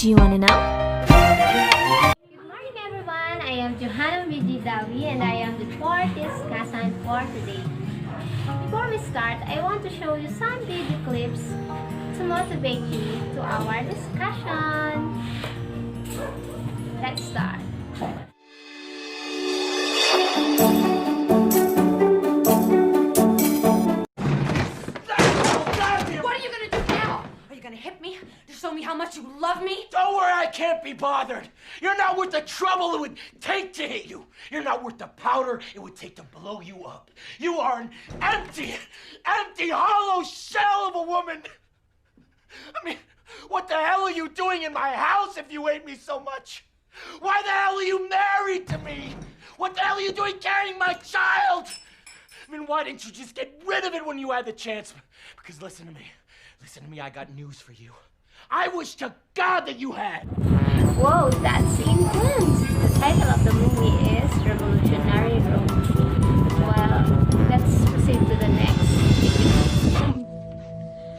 Do you want to know? Good morning everyone, I am Johanna Vijidawi and I am the fourth discussant for today. Before we start, I want to show you some video clips to motivate you to our discussion. Let's start. What are you gonna do now? Are you gonna hit me to show me how much you love me? Don't worry, I can't be bothered. You're not worth the trouble it would take to hit you. You're not worth the powder it would take to blow you up. You are an empty, hollow shell of a woman. I mean, what the hell are you doing in my house if you hate me so much? Why the hell are you married to me? What the hell are you doing carrying my child? I mean, why didn't you just get rid of it when you had the chance? Because listen to me, I got news for you. I wish to God that you had. Whoa, that's intense! The title of the movie is Revolutionary Road. Well, let's proceed to the next video.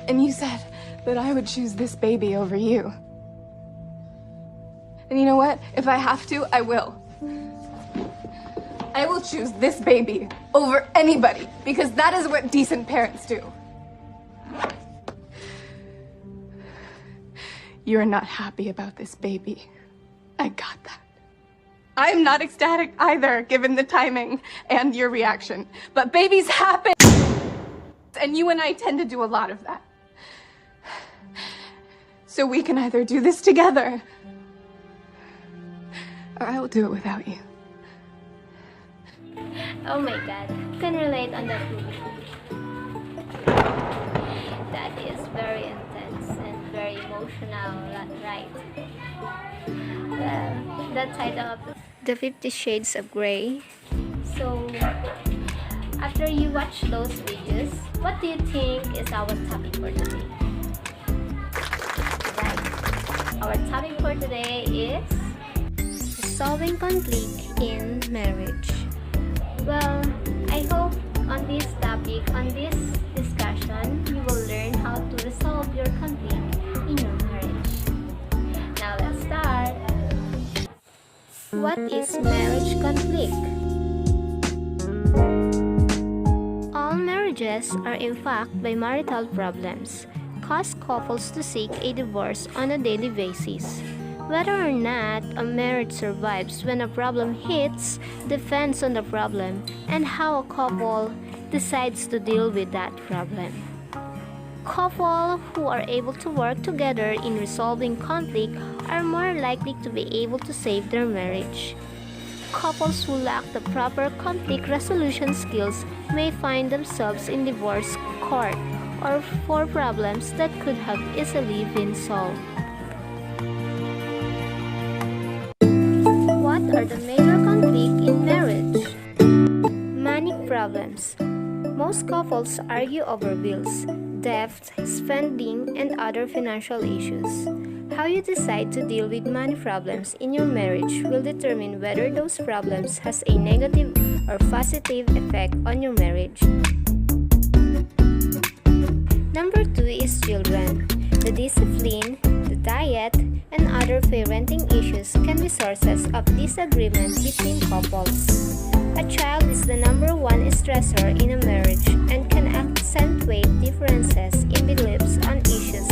And you said that I would choose this baby over you. And you know what? If I have to, I will. I will choose this baby over anybody, because that is what decent parents do. You're not happy about this baby. I got that. I'm not ecstatic either, given the timing and your reaction. But babies happen, and you and I tend to do a lot of that. So we can either do this together, or I will do it without you. Oh my god, can relate on that movie. That is very intense and very emotional, right? Well, the title of the 50 Shades of Grey. So, after you watch those videos, what do you think is our topic for today? Right, our topic for today is resolving conflict in marriage. Well, I hope on this topic, on this discussion, you will learn how to resolve your conflict in your marriage. Now let's start. What is marriage conflict? All marriages are impacted by marital problems, cause couples to seek a divorce on a daily basis. Whether or not a marriage survives when a problem hits depends on the problem and how a couple decides to deal with that problem. Couples who are able to work together in resolving conflict are more likely to be able to save their marriage. Couples who lack the proper conflict resolution skills may find themselves in divorce court or for problems that could have easily been solved. What are the major conflicts in marriage? Money problems. Most couples argue over bills, debt, spending, and other financial issues. How you decide to deal with money problems in your marriage will determine whether those problems has a negative or positive effect on your marriage. Number 2 is children. The discipline, the diet, and other parenting issues can be sources of disagreement between couples. A child is the number one stressor in a marriage and can accentuate differences in beliefs on issues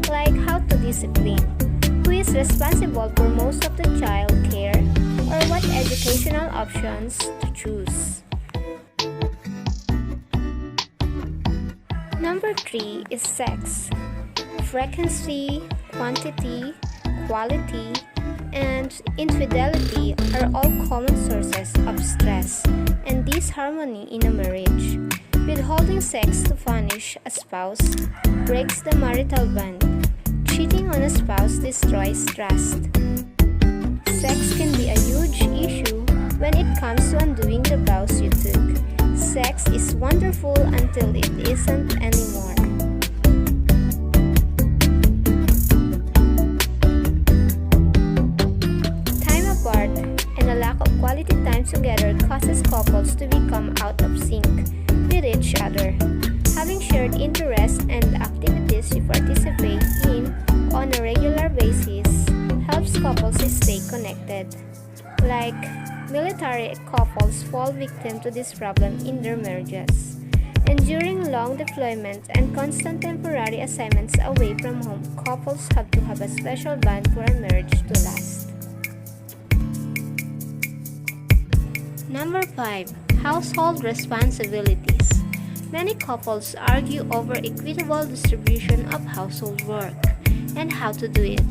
like how to discipline, who is responsible for most of the child care, or what educational options to choose. Number 3 is sex. Frequency, quantity, quality, and infidelity are all common sources of stress and disharmony in a marriage. Withholding sex to punish a spouse breaks the marital bond. Cheating on a spouse destroys trust. Sex can be a huge issue when it comes to undoing the vows you took. Sex is wonderful until it isn't anymore. Time apart and a lack of quality time together causes couples to become out of sync with each other. Having shared interests and activities you participate in on a regular basis like military couples fall victim to this problem in their marriages. Enduring long deployments and constant temporary assignments away from home, couples have to have a special bond for a marriage to last. Number 5. Household responsibilities. Many couples argue over equitable distribution of household work and how to do it.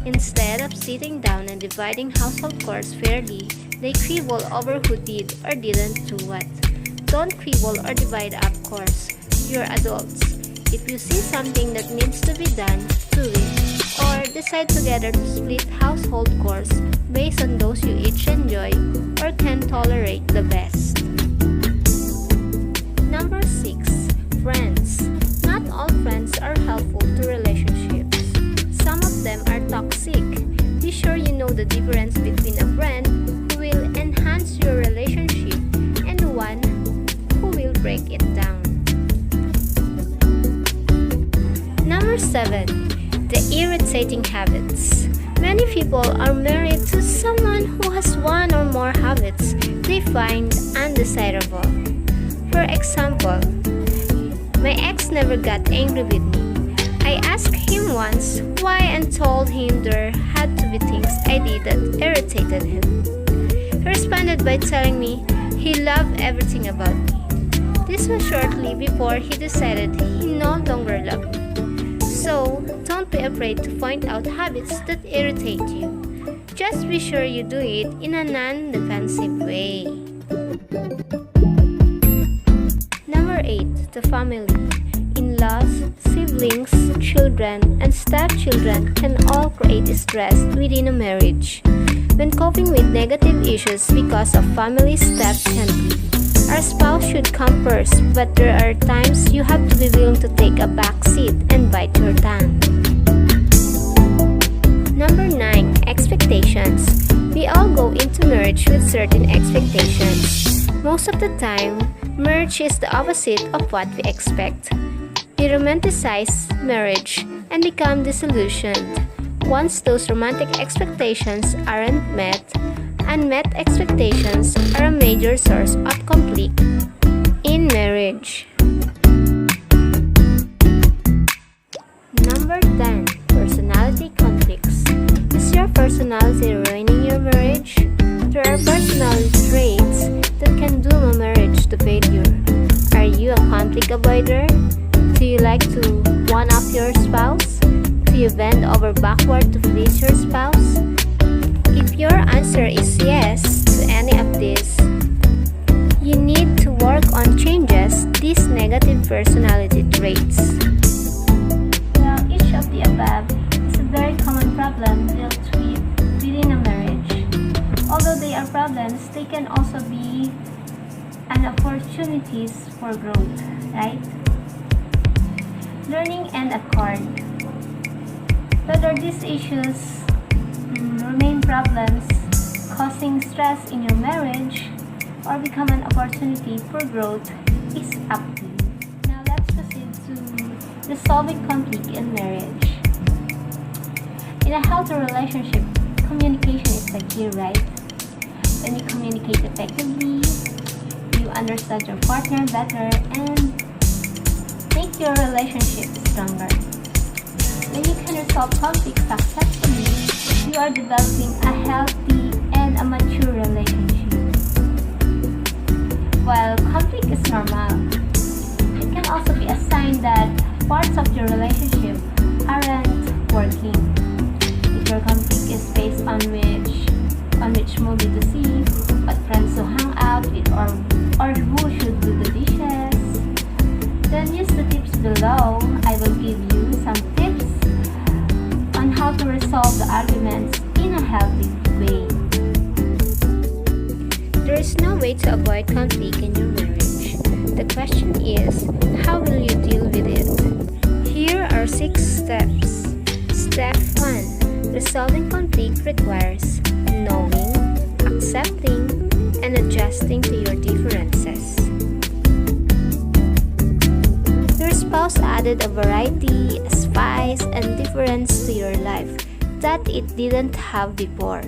Instead of sitting down and dividing household chores fairly, they quibble over who did or didn't do what. Don't quibble or divide up chores. You're adults. If you see something that needs to be done, do it. Or decide together to split household chores based on those you each enjoy or can tolerate the best. Number 6. Friends. Not all friends are helpful to relationships. Some of them are toxic. Be sure you know the difference between a friend who will enhance your relationship and one who will break it down. Number 7. The irritating habits. Many people are married to someone who has one or more habits they find undesirable. For example, my ex never got angry with me. I asked him once why and told him there had to be things I did that irritated him. He responded by telling me he loved everything about me. This was shortly before he decided he no longer loved me. So, don't be afraid to point out habits that irritate you. Just be sure you do it in a non-defensive way. Number 8. The family. In-laws, siblings, children, and stepchildren can all create stress within a marriage. When coping with negative issues because of family steps can be, our spouse should come first, but there are times you have to be willing to take a back seat and bite your tongue. Number 9. Expectations. We all go into marriage with certain expectations. Most of the time, marriage is the opposite of what we expect. We romanticize marriage and become disillusioned. Once those romantic expectations aren't met, unmet expectations are a major source of conflict in marriage. Number 10. Personality conflicts. Is your personality ruining your marriage? There are personality traits that can doom a marriage to failure. Are you a conflict avoider? Do you like to one-up your spouse? Do you bend over backward to please your spouse? If your answer is yes to any of these, you need to work on changes these negative personality traits. Well, each of the above is a very common problem dealt with within a marriage. Although they are problems, they can also be an opportunities for growth, right? Learning and accord. Whether these issues remain problems causing stress in your marriage or become an opportunity for growth is up to you. Now let's proceed to resolving conflict in marriage. In a healthy relationship, communication is the key, right? When you communicate effectively, you understand your partner better and make your relationship stronger. When you can resolve conflict successfully, you are developing a healthy and a mature relationship. While conflict is normal, it can also be a sign that parts of your relationship aren't working. If your conflict is based on which movie to see, what friends to hang out with, or who should do the dishes, then use the tips below. I will give you some tips on how to resolve the arguments in a healthy way. There is no way to avoid conflict in your marriage. The question is, how will you deal with it? Here are 6 steps. Step 1. Resolving conflict requires knowing, accepting, and adjusting to your differences. Your spouse added a variety, a spice, and difference to your life that it didn't have before.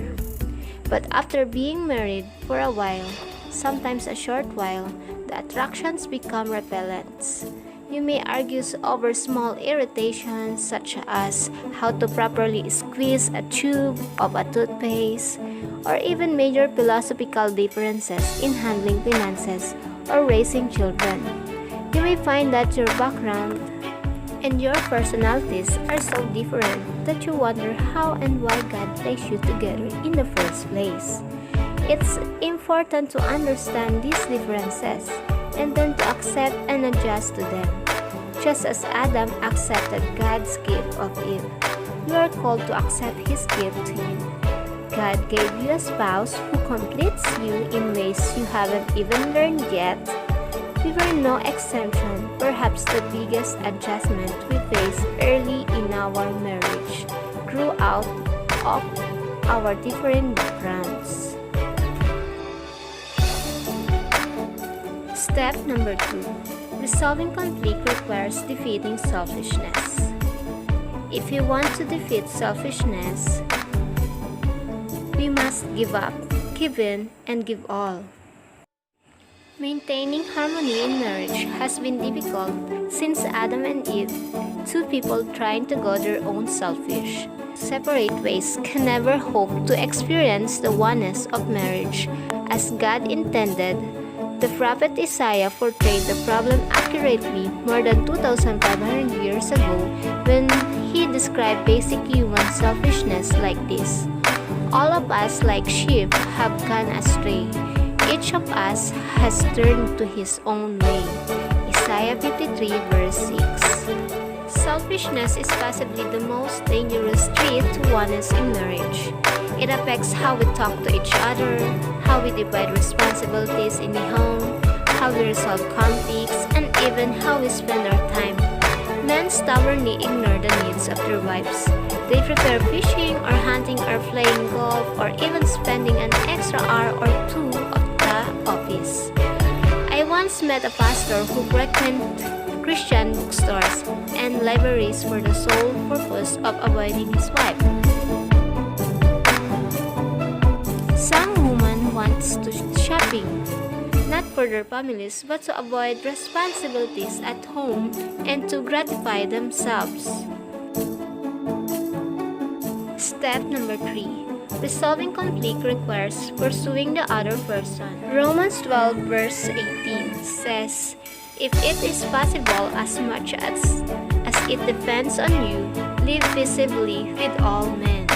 But after being married for a while, sometimes a short while, the attractions become repellents. You may argue over small irritations such as how to properly squeeze a tube of a toothpaste, or even major philosophical differences in handling finances or raising children. You may find that your background and your personalities are so different that you wonder how and why God placed you together in the first place. It's important to understand these differences and then to accept and adjust to them. Just as Adam accepted God's gift of Eve, you are called to accept His gift to you. God gave you a spouse who completes you in ways you haven't even learned yet. We were no exemption. Perhaps the biggest adjustment we faced early in our marriage grew out of our different backgrounds. Step number 2. Resolving conflict requires defeating selfishness. If you want to defeat selfishness, we must give up, give in, and give all. Maintaining harmony in marriage has been difficult since Adam and Eve, two people trying to go their own selfish, separate ways, can never hope to experience the oneness of marriage as God intended. The prophet Isaiah portrayed the problem accurately more than 2,500 years ago when he described basic human selfishness like this. All of us, like sheep, have gone astray. Each of us has turned to his own way. Isaiah 53 verse 6. Selfishness is possibly the most dangerous trait to oneness in marriage. It affects how we talk to each other, how we divide responsibilities in the home, how we resolve conflicts, and even how we spend our time. Men stubbornly ignore the needs of their wives. They prefer fishing or hunting or playing golf or even spending an extra hour or two of the office. I once met a pastor who frequented Christian bookstores and libraries for the sole purpose of avoiding his wife. Some women want to shopping, not for their families, but to avoid responsibilities at home and to gratify themselves. Step number 3. Resolving conflict requires pursuing the other person. Romans 12 verse 18 says, "If it is possible, as much as it depends on you, live peaceably with all men."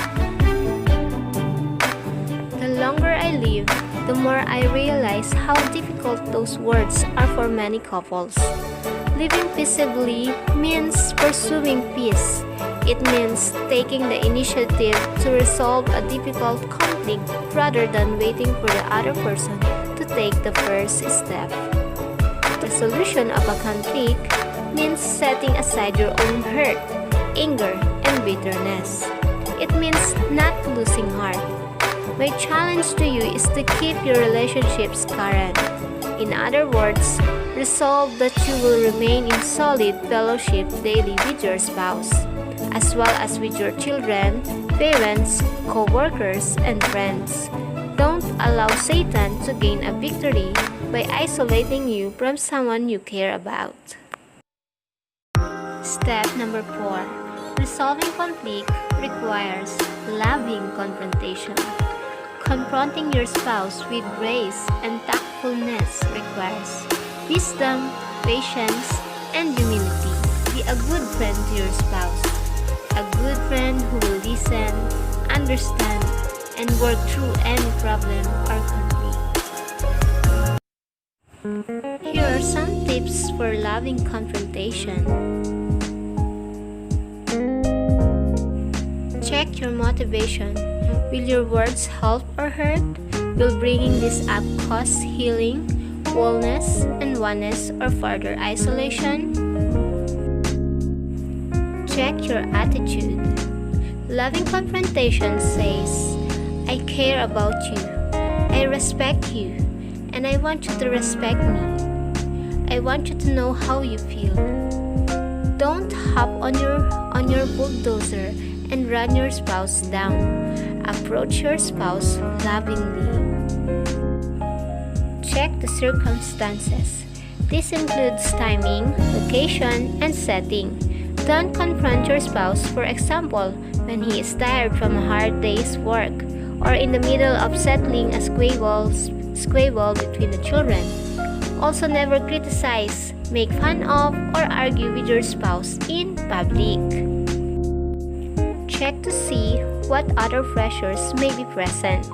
The longer I live, the more I realize how difficult those words are for many couples. Living peaceably means pursuing peace. It means taking the initiative to resolve a difficult conflict rather than waiting for the other person to take the first step. The solution of a conflict means setting aside your own hurt, anger, and bitterness. It means not losing heart. My challenge to you is to keep your relationships current. In other words, resolve that you will remain in solid fellowship daily with your spouse, as well as with your children, parents, co-workers, and friends. Don't allow Satan to gain a victory by isolating you from someone you care about. Step number 4. Resolving conflict requires loving confrontation. Confronting your spouse with grace and tactfulness requires wisdom, patience, and humility. Be a good friend to your spouse. A good friend who will listen, understand, and work through any problem or conflict. Here are some tips for loving confrontation. Check your motivation. Will your words help or hurt? Will bringing this up cause healing, wholeness, and oneness, or further isolation? Check your attitude. Loving confrontation says, "I care about you, I respect you, and I want you to respect me. I want you to know how you feel." Don't hop on your bulldozer and run your spouse down. Approach your spouse lovingly. Check the circumstances. This includes timing, location, and setting. Don't confront your spouse, for example, when he is tired from a hard day's work or in the middle of settling a squabble between the children. Also, never criticize, make fun of, or argue with your spouse in public. Check to see what other pressures may be present.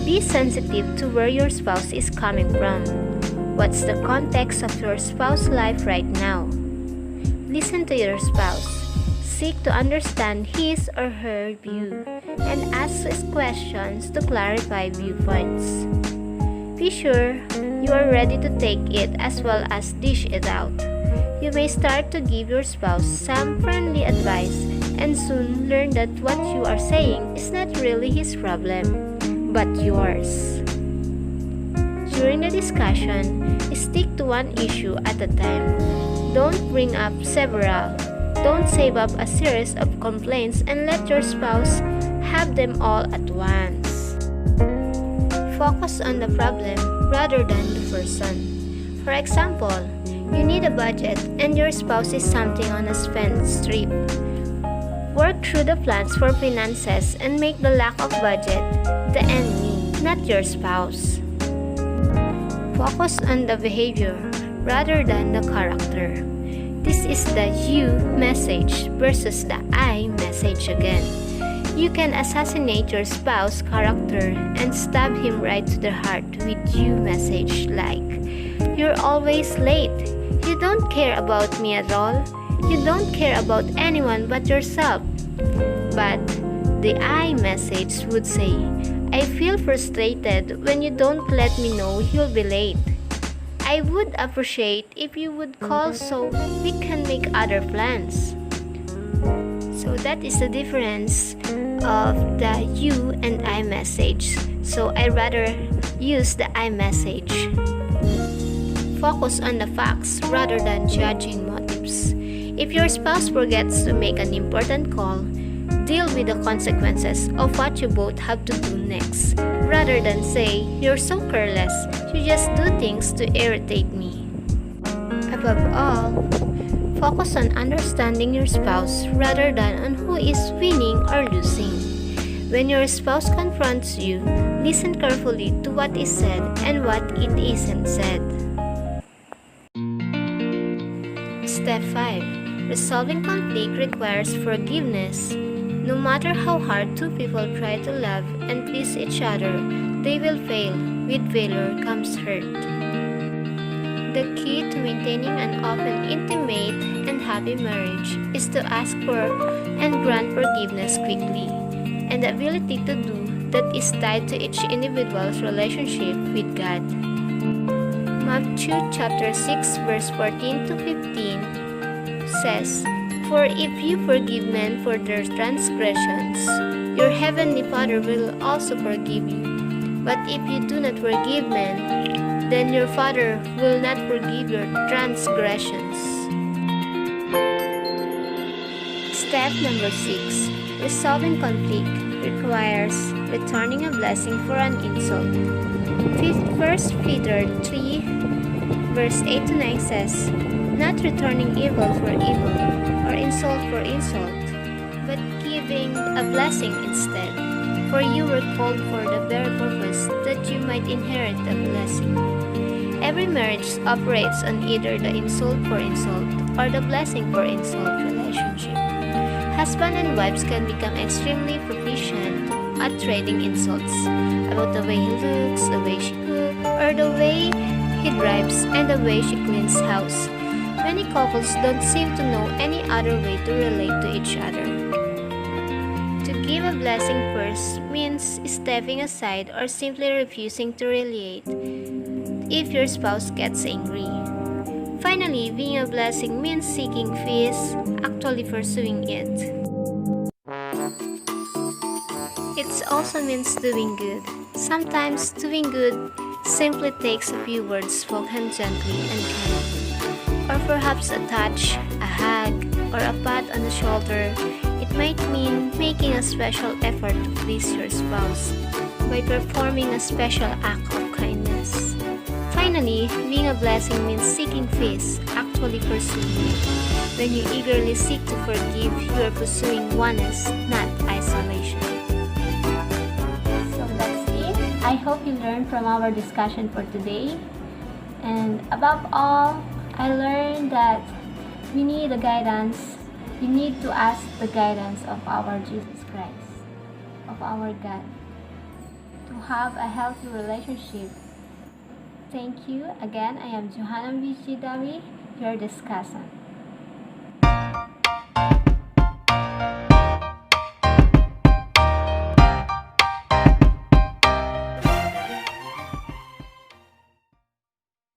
Be sensitive to where your spouse is coming from. What's the context of your spouse's life right now? Listen to your spouse. Seek to understand his or her view and ask questions to clarify viewpoints. Be sure you are ready to take it as well as dish it out. You may start to give your spouse some friendly advice and soon learn that what you are saying is not really his problem, but yours. During the discussion, stick to one issue at a time. Don't bring up several. Don't save up a series of complaints and let your spouse have them all at once. Focus on the problem rather than the person. For example, you need a budget and your spouse is something on a spend strip. Work through the plans for finances and make the lack of budget the enemy, not your spouse. Focus on the behavior rather than the character. This is the you message versus the I message again. You can assassinate your spouse's character and stab him right to the heart with you message like, "You're always late. You don't care about me at all. You don't care about anyone but yourself." But the I message would say, "I feel frustrated when you don't let me know you'll be late. I would appreciate if you would call so we can make other plans." So that is the difference of the you and I message. So I rather use the I message. Focus on the facts rather than judging motives. If your spouse forgets to make an important call, deal with the consequences of what you both have to do next, rather than say, "You're so careless, you just do things to irritate me." Above all, focus on understanding your spouse rather than on who is winning or losing. When your spouse confronts you, listen carefully to what is said and what it isn't said. Step 5. Resolving conflict requires forgiveness. No matter how hard two people try to love and please each other, they will fail. With failure comes hurt. The key to maintaining an open, intimate, and happy marriage is to ask for and grant forgiveness quickly, and the ability to do that is tied to each individual's relationship with God. Matthew chapter 6 verse 14 to 15 says, "For if you forgive men for their transgressions, your heavenly Father will also forgive you. But if you do not forgive men, then your Father will not forgive your transgressions." Step number 6. Resolving conflict requires returning a blessing for an insult. 1 Peter 3 verse 8 to 9 says, "Not returning evil for evil or insult for insult, but giving a blessing instead. For you were called for the very purpose that you might inherit a blessing." Every marriage operates on either the insult for insult or the blessing for insult relationship. Husband and wives can become extremely proficient at trading insults about the way he looks, the way she cooks, or the way he drives and the way she cleans house. Many couples don't seem to know any other way to relate to each other. To give a blessing first means stepping aside or simply refusing to retaliate if your spouse gets angry. Finally, being a blessing means seeking peace, actually pursuing it. It also means doing good. Sometimes doing good simply takes a few words spoken gently and kindly, or perhaps a touch, a hug, or a pat on the shoulder, it might mean making a special effort to please your spouse by performing a special act of kindness. Finally, being a blessing means seeking peace, actually pursuing it. When you eagerly seek to forgive, you are pursuing oneness, not isolation. So that's it. I hope you learned from our discussion for today. And above all, I learned that we need a guidance. We need to ask the guidance of our Jesus Christ, of our God, to have a healthy relationship. Thank you. Again, I am Johanna Vici Dawi, your discussant.